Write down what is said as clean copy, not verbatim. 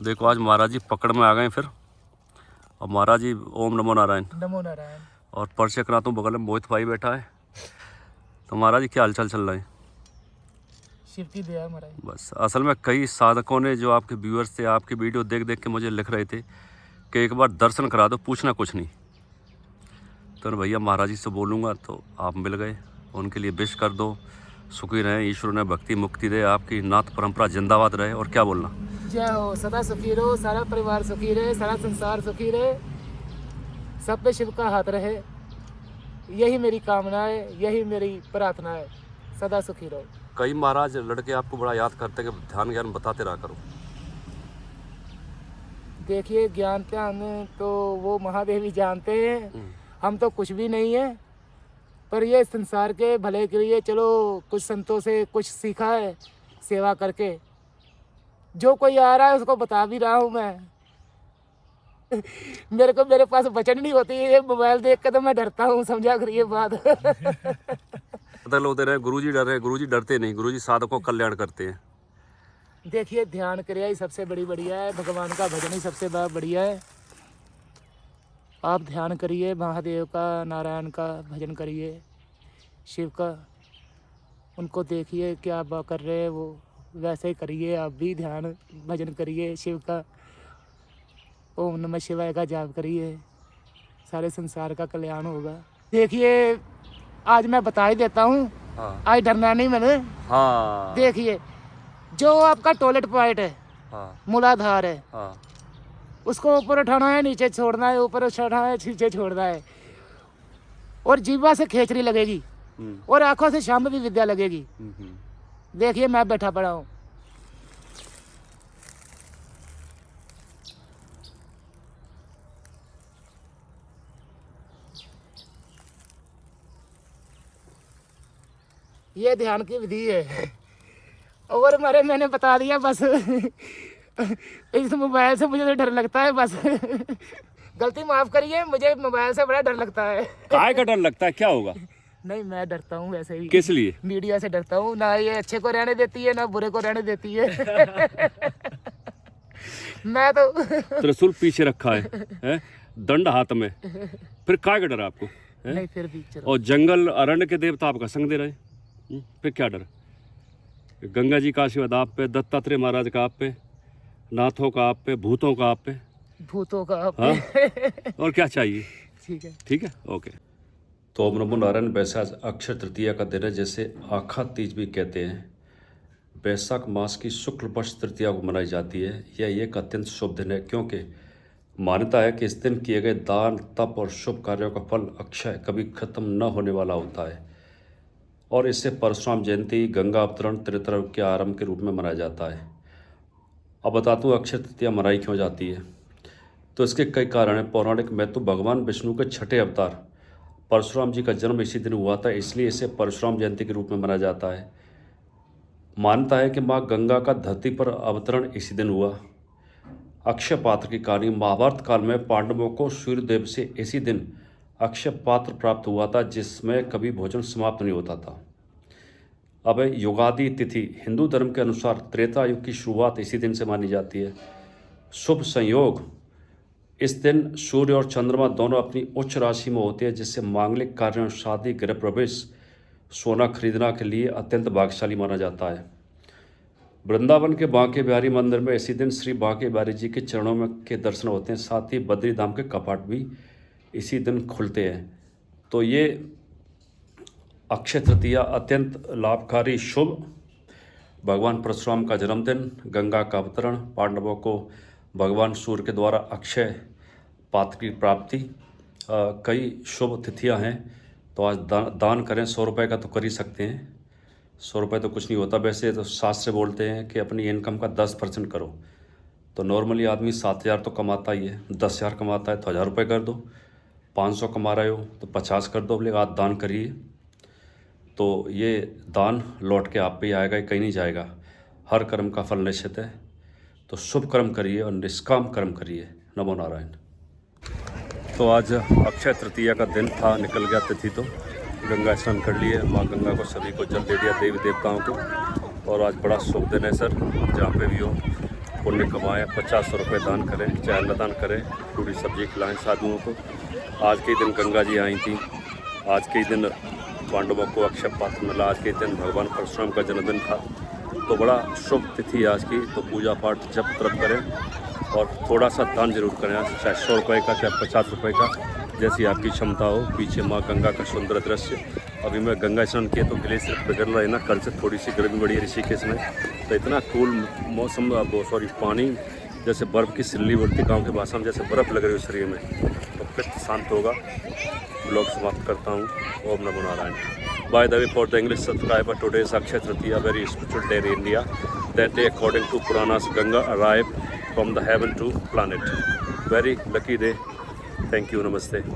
देखो आज महाराज जी पकड़ में आ गए फिर। और महाराज जी ओम नमो नारायण। नमो नारायण। और पर्चे कराता हूँ, बगल में मोहित भाई बैठा है। तो महाराज जी क्या हालचाल चल रहा है? शिव की दया महाराज। बस असल में कई साधकों ने जो आपके व्यूअर्स थे आपकी वीडियो देख देख के मुझे लिख रहे थे कि एक बार दर्शन करा दो, पूछना कुछ नहीं। तो भैया महाराज जी से बोलूँगा तो आप मिल गए, उनके लिए विश कर दो, सुखी रहें, ईश्वर ने भक्ति मुक्ति दे, आपकी नाथ परंपरा जिंदाबाद रहे। और क्या बोलना? जय हो, सदा सुखी रहो, सारा परिवार सुखी रहे, सारा संसार सुखी रहे, सब पे शिव का हाथ रहे, यही मेरी कामना है, यही मेरी प्रार्थना है, सदा सुखी रहो। कई महाराज लड़के आपको बड़ा याद करते कि ध्यान ज्ञान बताते रहा करो। देखिए ज्ञान ध्यान तो वो महादेव ही जानते हैं, हम तो कुछ भी नहीं है। पर ये संसार के भले के लिए चलो कुछ संतों से कुछ सीखा है सेवा करके। जो कोई आ रहा है उसको बता भी रहा हूँ मैं। मेरे पास वचन नहीं होती है, ये मोबाइल देख के तो मैं डरता हूँ, समझा करिए बात। पता लोग दे रहे हैं गुरुजी डर रहे हैं, गुरुजी डरते नहीं, गुरुजी साधकों का कल्याण करते हैं। देखिए ध्यान क्रिया ही सबसे बढ़िया है, भगवान का भजन ही सबसे बढ़िया है। आप ध्यान करिए, महादेव का, नारायण का भजन करिए, शिव का, उनको देखिए क्या कर रहे हैं वो, वैसे ही करिए। आप भी ध्यान भजन करिए शिव का, ओम नमः शिवाय का जाप करिए, सारे संसार का कल्याण होगा। देखिए आज मैं बता ही देता हूँ। हाँ। आज डरना नहीं मैंने। हाँ। देखिए जो आपका टॉयलेट पॉइंट है, हाँ। मूलाधार है, हाँ। उसको ऊपर उठाना है, नीचे छोड़ना है, ऊपर उठाना है, नीचे छोड़ना है। और जीवा से खेचरी लगेगी और आंखों से शांभवी विद्या लगेगी। देखिए मैं बैठा पड़ा हूँ। ये ध्यान की विधि है और मैंने बता दिया बस। इस मोबाइल से मुझे तो डर लगता है बस। गलती माफ करिए, मुझे मोबाइल से बड़ा डर लगता है। काय का डर लगता है? क्या होगा? नहीं मैं डरता हूँ वैसे ही। किस लिए? मीडिया से डरता हूँ, ना ये अच्छे को रहने देती है ना बुरे को रहने देती है। मैं तो त्रिशूल पीछे रखा है? दंड हाथ में, फिर काय का डर आपको? नहीं फिर भी चलो। और जंगल अरण्य के देवता आपका संग दे रहे, फिर क्या डर? गंगा जी का आशीर्वाद आप पे, दत्तात्रेय महाराज का आप पे, नाथों का आप पे, भूतों का आप पे, भूतों का आप हाँ? पे। और क्या चाहिए? ठीक है, ठीक है, ओके। तो ओम नमो नारायण। वैशाख अक्षय तृतीया का दिन है, जैसे आखा तीज भी कहते हैं। वैशाख मास की शुक्ल पक्ष तृतीया को मनाई जाती है। यह एक अत्यंत शुभ दिन है, क्योंकि मान्यता है कि इस दिन किए गए दान, तप और शुभ कार्यों का फल अक्षय, कभी खत्म न होने वाला होता है। और इससे परशुराम जयंती, गंगा अवतरण, त्रितर्व के आरंभ के रूप में मनाया जाता है। अब बताता हूँ अक्षय तृतीया मनाई क्यों जाती है। तो इसके कई कारण हैं। पौराणिक महत्व, भगवान विष्णु के छठे अवतार परशुराम जी का जन्म इसी दिन हुआ था, इसलिए इसे परशुराम जयंती के रूप में मनाया जाता है। मान्यता है कि माँ गंगा का धरती पर अवतरण इसी दिन हुआ। अक्षय पात्र की कहानी, महाभारत काल में पांडवों को सूर्यदेव से इसी दिन अक्षय पात्र प्राप्त हुआ था, जिसमें कभी भोजन समाप्त नहीं होता था। अब युगादि तिथि, हिंदू धर्म के अनुसार त्रेता युग की शुरुआत इसी दिन से मानी जाती है। शुभ संयोग, इस दिन सूर्य और चंद्रमा दोनों अपनी उच्च राशि में होते हैं, जिससे मांगलिक कार्यों, शादी, गृह प्रवेश, सोना खरीदना के लिए अत्यंत भाग्यशाली माना जाता है। वृंदावन के बांके बिहारी मंदिर में इसी दिन श्री बांके बिहारी जी के चरणों में के दर्शन होते हैं। साथ ही बद्री धाम के कपाट भी इसी दिन खुलते हैं। तो ये अक्षय तृतीया अत्यंत लाभकारी, शुभ, भगवान परशुराम का जन्मदिन, गंगा का अवतरण, पांडवों को भगवान सूर्य के द्वारा अक्षय पात्र की प्राप्ति, कई शुभ तिथियां हैं। तो आज दान करें। 100 रुपये का तो कर ही सकते हैं, 100 रुपये तो कुछ नहीं होता। वैसे तो शास्त्र बोलते हैं कि अपनी इनकम का 10% करो। तो नॉर्मली आदमी 7,000 तो कमाता ही है, 10,000 कमाता है तो 1,000 रुपये कर दो, 500 कमा रहे हो तो 50 कर दो, लेकिन आज दान करिए। तो ये दान लौट के आप पे ही आएगा, कहीं नहीं जाएगा। हर कर्म का फल निश्चित है। तो शुभ कर्म करिए और निष्काम कर्म करिए। नमो नारायण। तो आज अक्षय तृतीया का दिन था, निकल गया तिथि। तो गंगा स्नान कर लिए, माँ गंगा को सभी को जल दे दिया, देवी देवताओं को। और आज बड़ा शुभ दिन है सर, जहाँ पे भी हो। पुण्य कमाएं, 50 रुपये दान करें, चाहे अन्नदान करें, पूरी सब्जी खिलाएं साधुओं को। आज के दिन गंगा जी आई थी, आज के दिन पांडवों को अक्षय पात्र मिला, आज के दिन भगवान परशुराम का जन्मदिन था, तो बड़ा शुभ तिथि आज की। तो पूजा पाठ जप तप करें और थोड़ा सा दान जरूर करें, चाहे 100 रुपये का, चाहे 50 रुपये का, जैसी आपकी क्षमता हो। पीछे माँ गंगा का सुंदर दृश्य। अभी मैं गंगा स्नान किया तो ग्लेशियर पिघल रहा है ना, कल से थोड़ी सी गर्मी बढ़ी है ऋषिकेश में, तो इतना कूल मौसम, पानी जैसे बर्फ़ की सिल्ली बढ़ती, गाँव की भाषा में जैसे बर्फ़ लग रही है शरीर में, तो पित्त शांत होगा। ब्लॉग समाप्त करता हूँ। ओम नमो Narayan. By the way, for the English subscriber, today is Akshaya Tritiya, very spiritual day in India. That day, according to Puranas, Ganga arrived from the heaven to planet. Very lucky day. Thank you. Namaste.